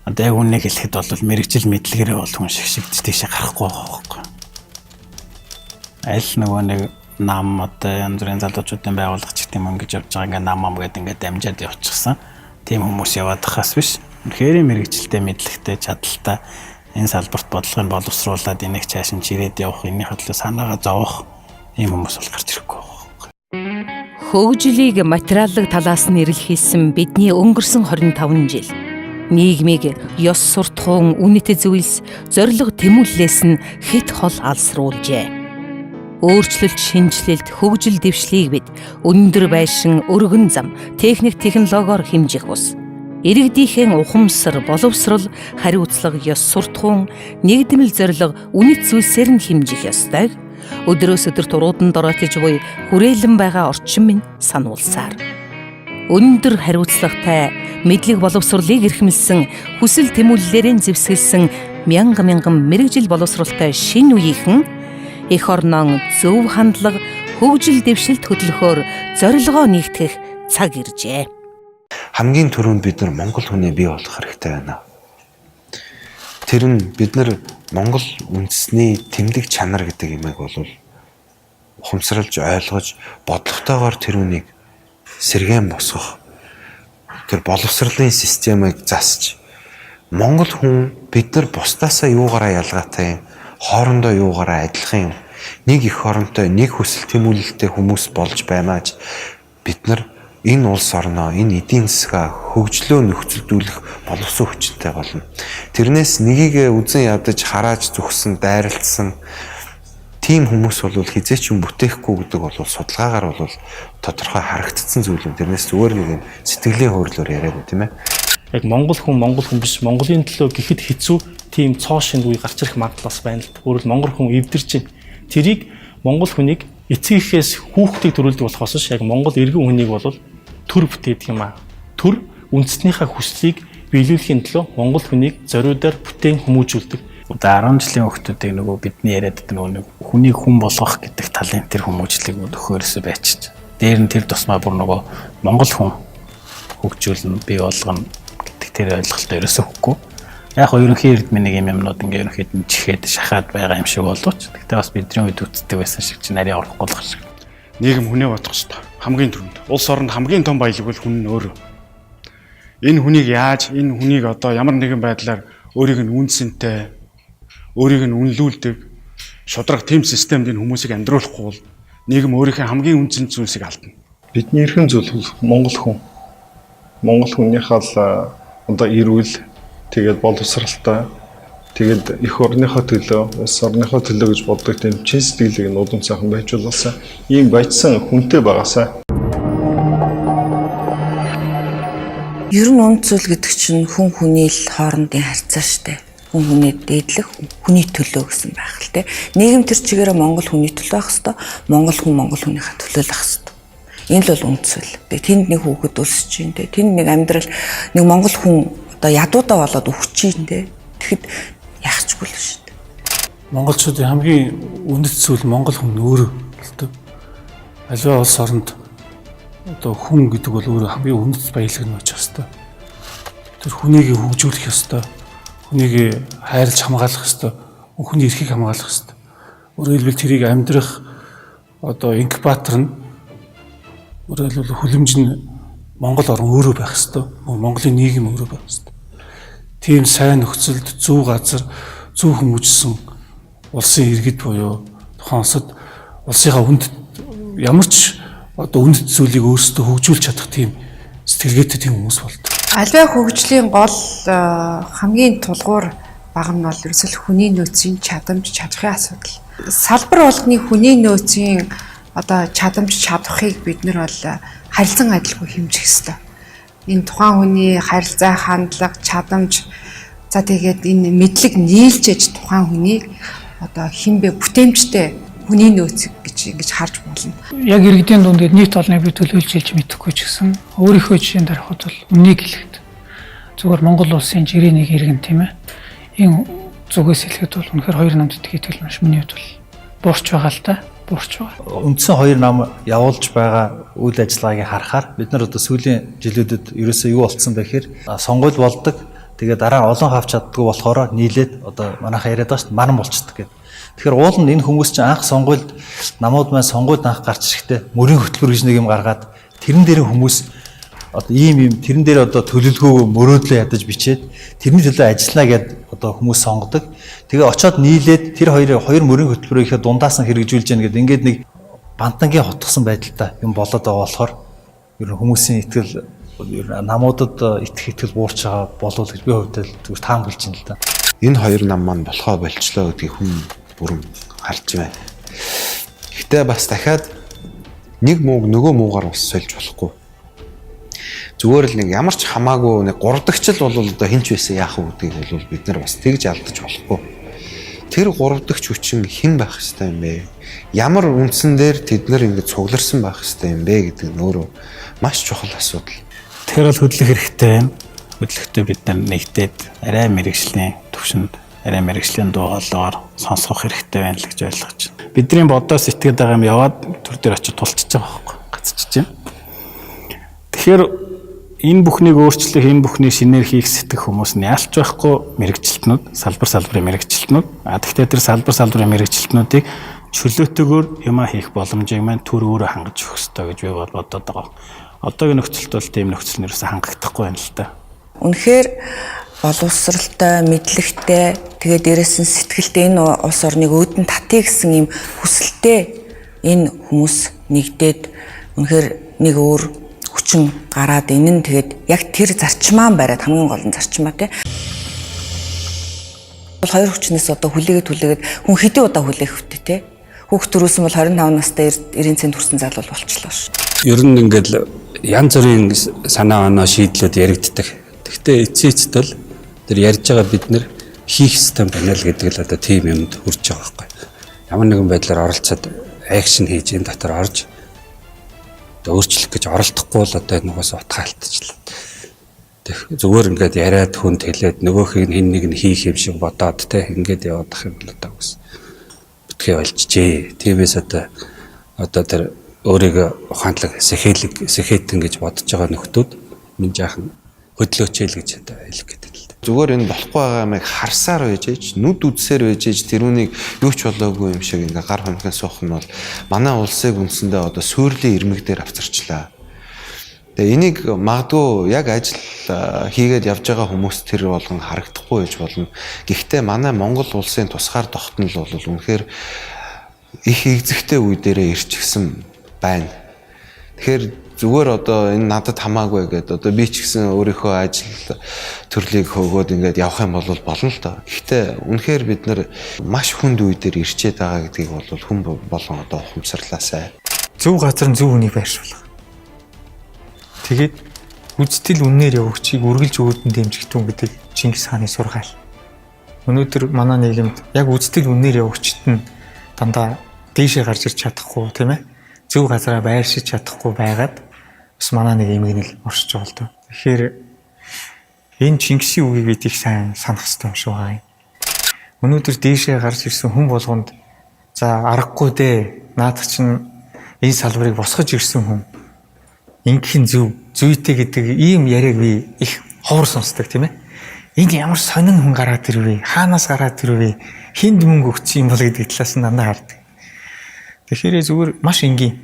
[SPEAKER 6] Одоо яг үннийг хэлэхэд бол мэргэжил мэдлэгээрээ бол хүн шигшигдэж тийшээ гарахгүй байгаа байхгүй. Аль нөгөө нэг нам одоо янз бүрийн залуучуудын байгууллагч гэдэг юм ингэж явж байгаа ингээ нам ам гэдэг ингээ дамжаад явчихсан. Тийм хүмүүс яваад хаас биш. Үнэхээр мэргэжилтэй мэдлэгтэй чадaltaй энэ салбарт бодлогыг боловсруулад энийг цааш нь чирээд явах, энэний хөдлөө санаагаа зовох ийм хүмүүс бол гарч ирэхгүй байна.
[SPEAKER 7] Хөгжлийг материаллык талаас нь эрэлхийлсэн бидний өнгөрсөн 25 жил нийгмийг ёс суртахуун үнэт зүйлс зориг тэмүүллээс нь хэд хол алсруулжээ. Өөрчлөлт, шинжилэлт, хөгжил дэвшлийг бид өндөр байшин, өргөн зам, техник технологиор хэмжих бус. Иргэдийнхэн ухамсар, боловсрол, хариуцлага, ёс суртахуун, нэгдмэл зориг үнэт зүйлсээр нь хэмжих ёстой. Өдрөөс өдөр туруудан дороотож буй хүрээлэн байгаа орчин минь сануулсаар. Өндөр хариуцлагатай мэдлэг боловсролыг эрхэмлсэн хүсэл тэмүүллээрээ зэвсгэлсэн мянган мэргэжил боловсролтой шинэ үеийнхэн эх орнон зөв хандлага, хөгжил дэвшилт хөтлөхөөр зорилгоо нэгтгэх цаг иржээ.
[SPEAKER 2] Хамгийн түрүүнд бид нар Монгол хүний бий болох хэрэгтэй байна. Тэр нь бид нар Монгол үндэсний тэмдэг чанар гэдэг юмыг бол ухамсарлаж ойлгож бодлоготойгоор тэрүүнийг сэргээн босгох тэр боловсролын системыг засч Монгол хүн бид нар бусдаасаа юугаараа ялгаатай юм, хоорондоо юугаараа адилхан юм, нэг их оронтой нэг хүсэл тэмүүлэлтэй хүмүүс болж баймааж бид нар энэ улс орноо, энэ эдийн засгаа хөгжлөө нөхцөлдүүлэх боловсон хүчтэй болно. Тэрнээс нёгийг үзэн ядаж харааж зүгсэн, дайралтсан тийм хүмүүс бол хизээч юм бүтээхгүй гэдэг бол судалгаагаар бол тодорхой харагдсан зүйл юм. Тэрнээс зүгээр нэг юм сэтгэлийн хөөрлөөр яриад байна, тийм ээ.
[SPEAKER 3] Яг монгол хүн биш, Монголын төлөө гэхэд хэцүү тийм цоо шинг үе гарч ирэх магадлал бас байна л. Өөрөөр монгол хүн эвдэрч байна. Тэрийг монгол хүнийг эцэг эхээс хүүхдийг төрүүлдэг болохоос ш яг монгол иргэн хүнийг бол төр бүтээдэг юм аа. Төр үндэснийхээ хүслийг биелүүлэхийн төлөө монгол хүнийг зориудаар бүтээн хүмүүжүүлдэг.
[SPEAKER 6] Одоо 10 жилийн хүүхдүүдийг нөгөө бидний яриад байгаа нэг хүнийг хүн болгох гэдэг талын тэр хүмүүжлийг өгөхөөсөө байчиж. Дээр нь тэр тусмаа бүр нөгөө монгол хүн хөгжүүлнэ, бий болгоно гэдэг тэр ойлголтоо ерөөсөө өгөхгүй. Яг ерөнхий эрдмийн нэг юмнууд ингээ ерөнхийд нь чихээд шахаад байгаа юм шиг боловч гэхдээ бас бидний үед үздэг байсан шиг чи нарийн орохгүй болох шиг.
[SPEAKER 1] Нийгэм хүнээ бодох ёстой. Хамгийн түрүүнд. Улс оронд хамгийн том баялаг бол хүн нь өөрөө. Энэ хүнийг яаж, энэ хүнийг одоо ямар нэгэн байдлаар өөрийг нь үнсэнтэй, өөрийг нь үнэлүүлдэг шудраг тим системд энэ хүмүүсийг амьдруулахгүй бол нийгэм өөрийнхөө хамгийн үнцэн зүйлсийг алдна.
[SPEAKER 11] Бидний эрхэм зүйл бол Монгол хүн. Монгол хүнийхээ л одоо эрүүл тэгээд боловсралтай тэгээд эх орныхоо төлөө, улс орныхоо төлөө гэж боддог тийм чин сэтгэлийг нуудан сайхан байжуулсан ийм баяжсан хүнтэй байгаасаа.
[SPEAKER 8] Ер нь үнд зүйл гэдэг чинь хүн хүний л хоорондын харьцаа штэ. Хүн хүнээ дээдлэх, хүний төлөө гэсэн байх л те. Нийгэм төр чигээрээ Монгол хүний төлөө байх хэвээр, Монгол хүн Монгол хүнийхээ төлөө л байх хэвээр. Энэ л бол үнд зүйл. Тэнд нэг хүүхэд өсөж чинь те. Тэнд нэг амьдрал нэг Монгол хүн одоо ядуудаа болоод өгч чинь те. Тэгэхэд яахчгүй л шүү дээ.
[SPEAKER 3] Монголчуудын хамгийн үнэт зүйл Монгол хүн өөрөө л дээ. Аливаа улс оронд одоо хүн гэдэг бол өөрөө хамгийн үнэт баялаг нь учраас та. Тэр хүнийг хөгжүүлэх ёстой. Хүнийг хайрлаж хамгаалах ёстой. Хүний эрхийг хамгаалах ёстой. Өөрөөр хэлбэл тэрийг амьдрах одоо инкубатор нь өөрөөр хэлбэл хүлэмж нь Монгол орн өөрөө байх ёстой. Монголын нийгэм өөрөө байх ёстой. Тийм сайн нөхцөлд зөв газар, зөв хүмүүжсэн улсын иргэд буюу тухайн улсад улсынхаа хүнд ямар ч одоо үнэт зүйлийг өөрсдөө хөгжүүлж чадах тийм сэтгэлгээтэй тийм хүмүүс болдог.
[SPEAKER 5] Аливаа хөгжлийн гол хамгийн тулгуур баг нь бол ерөөсөл хүний нөөцийн чадамж чадахын асуудал. Салбар болгоны хүний нөөцийн одоо чадамж чадахыг бид нар бол харилцан адилгүй хэмжих ёстой. Энэ тухайн хүний харилцаа, хандлага, чадамж за тэгээд энэ мэдлэг нийлж иж тухайн хүнийг одоо хинбэ бүтээмжтэй хүний нөөц гэж ингэж харж болно.
[SPEAKER 14] Яг иргэдийн дунд нийт олныг би төлөөлж хэлж мэдэхгүй ч гэсэн өөрийнхөө жишээнд харахад бол үнийг хэлэхэд зүгээр Монгол улсын жирийн нэг иргэн тийм ээ. Энэ зүгээс хэлэхэд бол үнэхээр хоёр намд итгэл маш миний хувьд бол буурч байгаа л да. Буурч байгаа.
[SPEAKER 15] Үндсэн хоёр нам явуулж байгаа үйл ажиллагааг харахаар бид нар одоо сүүлийн жилүүдэд ерөөсөө юу болцсон бэ гэхээр сонгуул болдог. Тэгээд дараа олон хавч чаддгүй болохоор нийлээд одоо манайхаа яриад байгаа шүү дээ маран болцдог гэдэг. Тэгэхээр уул нь энэ хүмүүс чинь анх сонгуульд намууд маань сонгуульд анх гарч ирэхдээ мөрийн хөтөлбөр гэж нэг юм гаргаад тэрэн дээр хүмүүс одоо ийм тэрэн дээр одоо төлөвлөгөө мөрөөдлөө ядаж бичээд тэрний төлөө ажиллана гэд одоо хүмүүс сонгодог. Тэгээ очиод нийлээд тэр хоёр мөрийн хөтөлбөрийнхээ дундаас нь хэрэгжүүлж яана гэдэг ингээд нэг бантангийн хотгосон байдалтай юм болоод байгаа болохоор ер нь хүмүүсийн итгэл намуудад итгэл буурч байгаа болов гэж би хувьдаа зүгээр таамаглаж байна л да.
[SPEAKER 2] Энэ хоёр нам маань болохоо болчлоо гэдгийг хүн бүрэн харж байна. Гэхдээ бас дахиад нэг мууг нөгөө муугаар бас сольж болохгүй. Зүгээр л нэг ямар ч хамаагүй нэг гуравдагчл бол одоо хинч байсан яах вэ гэдгийг бол бид нар бас тэгж алдаж болохгүй. Тэр гуравдагч хүчин хэн байх хэвээр юм бэ? Ямар үндсэн дээр тэд нар ингэ цугларсан байх хэвээр юм бэ гэдэг нь өөрөө маш чухал асуудал.
[SPEAKER 6] Тэр бол хөдлөх хэрэгтэй юм. Хөдлөхдөө бид нар нэгдээд арай мэрэгжлийн төвшөнд арай мэрэгжлийн дуу хоолойгоор сонсгох хэрэгтэй байна л гэж ойлгож байна. Бидний бодоос итгэдэг байгаа юм яваад төр дээр очиж тулчиж байгаа байхгүй гацчихж байна. Тэгэхээр энэ бүхнийг өөрчлөх, энэ бүхнийг шинээр хийх сэтгэх хүмүүс нь яалч байхгүй мэрэгжилтнүүд, салбарын мэрэгжилтнүүд. Тэгэхдээ тэр салбарын мэрэгжилтнүүдийг чөлөөтэйгээр юмаа хийх боломжийг маань төр өөрөө хангаж өгөх ёстой гэж би бодоод байгаа. Одоогийн нөхцөлд бол тийм нөхцөл нэрээс хангахдахгүй байна л да.
[SPEAKER 8] Үнэхээр боловсралтай, мэдлэгтэй, тэгээ дээрээс нь сэтгэлтэй энэ улс орныг өөдөн татъя гэсэн ийм хүсэлтэй энэ хүмүүс нэгдээд үнэхээр нэг өөр хүчин гараад энэ нь тэгээд яг тэр зарчмаа бариад хамгийн гол нь зарчмаа тий. Бол хоёр хүчнээс одоо хүлээгээд хүн хэдийн удаа хүлээх вүтэй тий. Хүүхд төрүүлсэн бол 25 настай 90 цент хүрсэн залуу болчихлоо ш.
[SPEAKER 13] Ер нь ингээл янз бүрийн санаа оноо шийдлүүд яригддаг. Гэхдээ эцээцт бол тэр ярьж байгаа бид нэр хийх систем байна л гэдэг л одоо тийм юмд хүрч байгаа байхгүй. Ямар нэгэн байдлаар оролцоод акшн хийж энэ дотор орж өөрчлөх гэж оролдохгүй бол одоо нугаас утгаа алдчихлаа. Зүгээр ингээд яриад хүнд хэлээд нөгөөхийг хэн нэг нь хийх юм шиг бодоод те ингээд явах юм л одоо үс. Бүтгээ олжжээ. Тиймээс одоо тэр өөрийгөө ухаантлаг сэхэтэн гэж бодож байгаа нөхдүүд минь жаахан хөдлөөчээл гэж одоо хэлэх гэдэг л дээ.
[SPEAKER 2] Зүгээр энэ болохгүй байгаа юмыг харсаар байж ээж, нүд үзсээр байж ээж тэрүүнийг юу ч болоогүй юм шиг ингээ гар хонхын суух нь бол манай улсыг үндсэндээ одоо суурлийн ирмэг дээр авчирчлаа. Тэгээ энийг магадгүй яг ажил хийгээд явж байгаа хүмүүс тэр болгон харагдахгүй байж болно. Гэхдээ манай Монгол улсын тусгаар тогтнол бол үнэхээр ихэгзэгтэй үе дээрээ ирчихсэн байна. Тэгэхээр зүгээр одоо энэ надад хамаагүй гэдэг одоо би ч гэсэн өөрийнхөө ажил төрлийг хөөгөөд ингээд явах юм бол болно л доо. Гэхдээ үнэхээр бид нар маш хүнд үе дээр ирчээд байгаа гэдгийг бол хүн болгон одоо ухамсарлаасай.
[SPEAKER 4] Зөв газар нь зөв үнийг байршуулах. Тэгээд үздэл үнээр явагчийг үргэлж өөдөн дэмжигтэн гэдэг Чингис хааны сургаал. Өнөөдөр манай нийгэмд яг үздэл үнээр явагчт нь дандаа дээшээ гарч ирч чадахгүй тийм ээ. Зөв газараа байршиж чадахгүй байгаад бас манай нэг эмгэнэл оршиж байгаа л доо. Тэгэхээр энэ Чингисийн үгийг бид их сайн санах хэрэгтэй юм шиг байгаа юм. Өнөөдөр дээшээ гарч ирсэн хүн болгонд за аргагүй дээ. Наадах чинь энэ салбарыг босгож ирсэн хүн. Ингийн зүйтэй гэдэг ийм яриаг би их ховор сонсдог тийм ээ. Энд ямар сонин хүн гараад ирвэ? Хаанаас гараад ирвэ? Хинд мөнгө өгсөн юм бол гэдэг талаас нь дандаа хардаг. Тэгэхээр зүгээр маш энгийн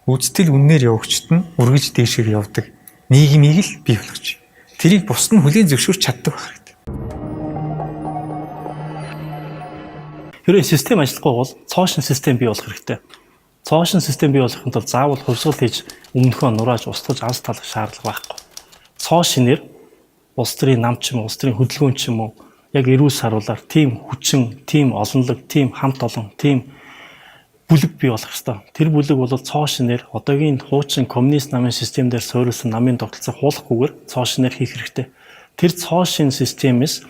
[SPEAKER 4] үздэл үнээр явагчт нь үргэж дээшээр явдаг нийгмийг л бий болгож. Тэрийг бусд нь хүлээн зөвшөөрч чаддаг байх хэрэгтэй.
[SPEAKER 3] Хэрвээ систем ажиллахгүй бол цоошин систем бий болох хэрэгтэй. Цоошин систем бий болохын тулд заавал хувьсгал хийж өмнөхөө нурааж устгаж алс талах шаардлага байхгүй. Цоошинээр улс төрийн нам ч юм уу, улс төрийн хөдөлгөөн ч юм уу яг эрүүл саруулаар тийм хүчин, тийм олонлог, тийм хамт олон, тийм бүлэг бий болох ёстой. Тэр бүлэг бол цоошинээр одоогийн хуучин коммунист намын системээр суурилсан намын тогтолцоог хуулахгүйгээр цоошинээр хийх хэрэгтэй. Тэр цоошин системээс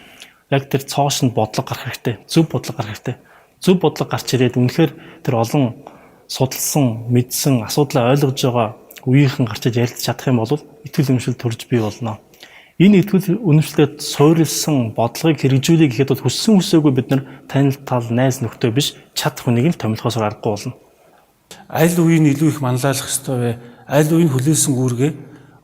[SPEAKER 3] яг тэр цоошинд бодлого гарах хэрэгтэй. Зөв бодлого гарах хэрэгтэй. Зөв бодлого гарч ирээд үнэхээр тэр олон судалсан, мэдсэн, асуудлаа ойлгож байгаа үеийнхэн гарчиж ярилцж чадах юм бол итгэл үнэмшил төрж бий болно. Энэ итгэл үнэмшлээд суурилсан бодлогыг хэрэгжүүлэх гэхэд бол хүссэн хүсээгүй бид нар танил тал найз нөхдөд биш чадах хүнийг л томилхоос аргагүй болно.
[SPEAKER 16] Аль үеийг илүү их манлайлах ёстой вэ? Аль үеийн хүлээсэн үүргээ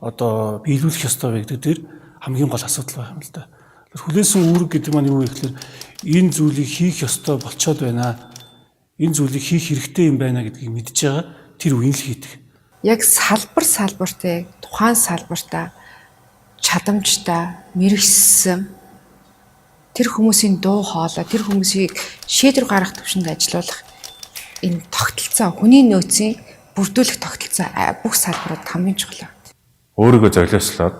[SPEAKER 16] одоо биелүүлэх ёстой вэ гэдэг дээр хамгийн гол асуудал байна л да. Хүлээсэн үүрэг гэдэг маань юу вэ гэхээр энэ зүйлийг хийх ёстой болцоод байна. Энэ зүйлийг хийх хэрэгтэй юм байна гэдгийг мэдж байгаа тэр үеийн л хийдэг.
[SPEAKER 5] Яг салбартай, тухайн салбартаа чадамжтай, мэрэгсэн тэр хүмүүсийн дуу хоолой, тэр хүмүүсийг шийдвэр гаргах төвшөнд ажиллуулах энэ тогтолцоо, хүний нөөцийн бүрдүүлэх тогтолцоо бүх салбарууд хамгийн чухал.
[SPEAKER 9] Өөрийгөө золиослоод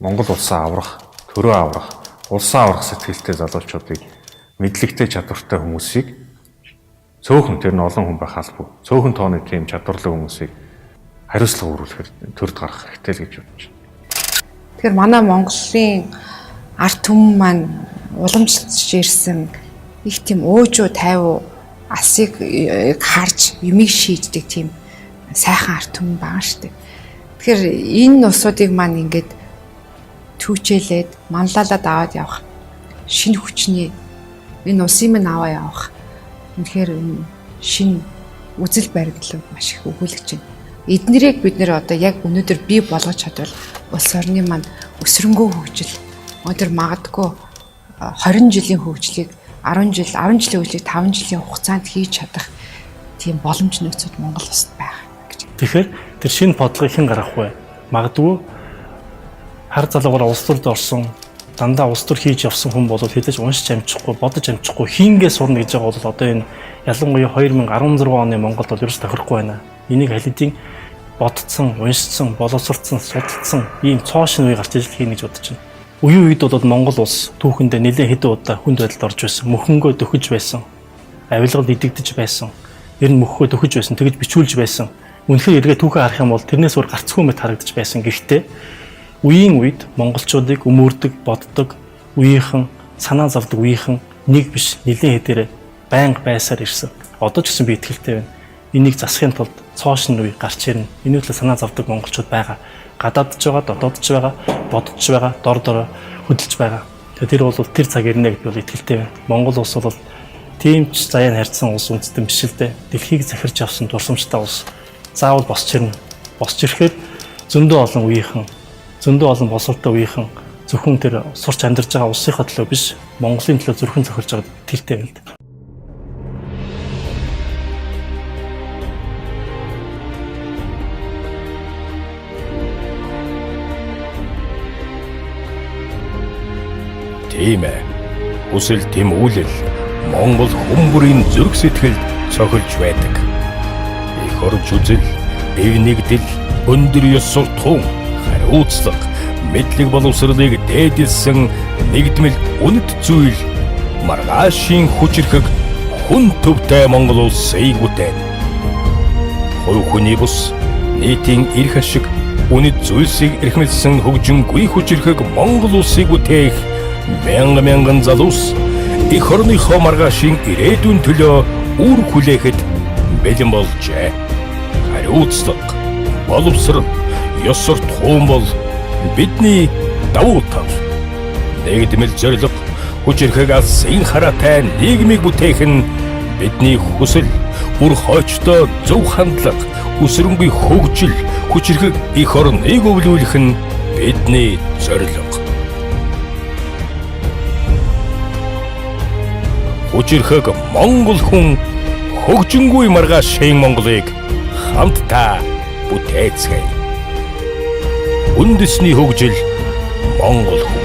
[SPEAKER 9] Монгол улсаа аврах, төрөө аврах, улсаа аврах сэтгэлтэй залуучуудыг мэдлэгтэй чадвартай хүмүүсийг цөөхөн тэр нь олон хүн байх албагүй. Цөөхөн тооны тийм чадварлаг хүмүүсийг хариуцлага өргүүлэхээр төрд гарах хэрэгтэй л гэж бодож байна.
[SPEAKER 5] Тэгэхээр манай Монголын ард түмэн маань уламжлалж ирсэн их тийм уужуу тайвуу алсыг харж юмыг шийддэг тийм сайхан ард түмэн байгаа шүү дээ. Тэгэхээр энэ усуудыг маань ингээд түүчээлээд манлайлаад аваад явах
[SPEAKER 17] шинэ хүчний энэ улсын минь аваа явах үнэхээр шинэ үзэл баримтлал маш их өгүүлж байна. Эднэрийг бид нэр одоо яг өнөөдөр бий болгож чадвал улс орны маань өсрөнгөө хөгжил өнөөдөр магадгүй 20 жилийн хөгжлийг 10 жилийн хөгжлийг 5 жилийн хугацаанд хийж чадах тийм боломж нөхцөл Монгол улсад байгаа гэж.
[SPEAKER 3] Тэгэхээр тэр шинэ бодлогыг хэн гаргах вэ? Магадгүй хар залуугаар улс төрд орсон дандаа улс төр хийж явсан хүн бол хэдэж уншиж амжихгүй, бодож амжихгүй хийнгээ сурна гэж байгаа бол одоо энэ ялангуяа 2016 оны Монголд бол ерөөс тохирохгүй байна. Энийг халидын бодцсон, уншсан, боловсрцсан, судалсан ийм цоо шин үе гарч ижил хийнэ гэж бодож байна. Үеийн үед бол Монгол улс түүхэндээ нэлээд хэдэн удаа хүнд байдалд орж байсан, мөхөнгөө дөхөж байсан, авилгал идэгдэж байсан, ер нь мөхөө дөхөж байсан, тэгж бичүүлж байсан. Үнэхээр эргээ түүхээ харах юм бол тэрнээс өөр гарцгүй мэт харагдаж байсан. Гэхдээ үеийн үед монголчуудыг өмөрдөг, боддог, үеийнхэн, санаа зовдөг үеийнхэн нэг биш нэлийн хэдээрээ байнга байсаар ирсэн. Одоо ч гэсэн би итгэлтэй байна. Энийг засахын тулд цоошин үе гарч ирнэ. Энэ үеийн санаа зовдөг монголчууд байгаа. Гадаадж байгаа, дотоодж байгаа, бодож байгаа, дор дороо хөдөлж байгаа. Тэр бол тэр цаг ирнэ гэж би итгэлтэй байна. Монгол улс бол тийм ч заяа харьцсан улс үндэстэн биш л дээ. Дэлхийг захирч авсан дурсамжтай улс. Заавал босч ирнэ. Босч ирэхэд зөндөө олон үеийнхэн, зөндөө олон босолтой үеийнхэн зөвхөн тэр сурч амьдарч байгаа улсынхаа төлөө биш, Монголын төлөө зүрхэн цохилж байгаад тэртэй байна л дээ.
[SPEAKER 18] Тийм ээ. Хүсэл тэмүүлэл Монгол хүмүүрийн зүрх сэтгэлд цохилж байдаг. Их орж үзэл, бие нэгдэл, өндөр ёс суртахуун, хариуцлага, мэдлэг боловсролыг дээдэлсэн нэгдмэл үнэт зүйл маргаашийн хүчирхэг хүн төвтэй Монгол улсыг бүтээн. Хувь хүний бус нийтийн эрх ашиг үнэт зүйлсийг эрхмэлсэн хөгжингүй хүчирхэг Монгол улсыг бүтээх мянган залуус эх орныхоо маргаашийн ирээдүйн төлөө үр хүлээхэд бэлэн болжээ. Хариуцлага, боловсрол, ёс суртахуун бол бидний давуу тал. Нэгдмэл зорилго, хүчирхэг алсын хараатай нийгмийг бүтээх нь бидний хүсэл, үр хойчтой зөв хандлага, өсрөнгүй хөгжил, хүчирхэг эх орныг өвлүүлэх нь бидний зорилго. Хүчирхэг Монгол хүн хөгжингүй маргаашийн Монголыг хамтдаа бүтээцгээе. Үндэсний хөгжил Монгол хүн.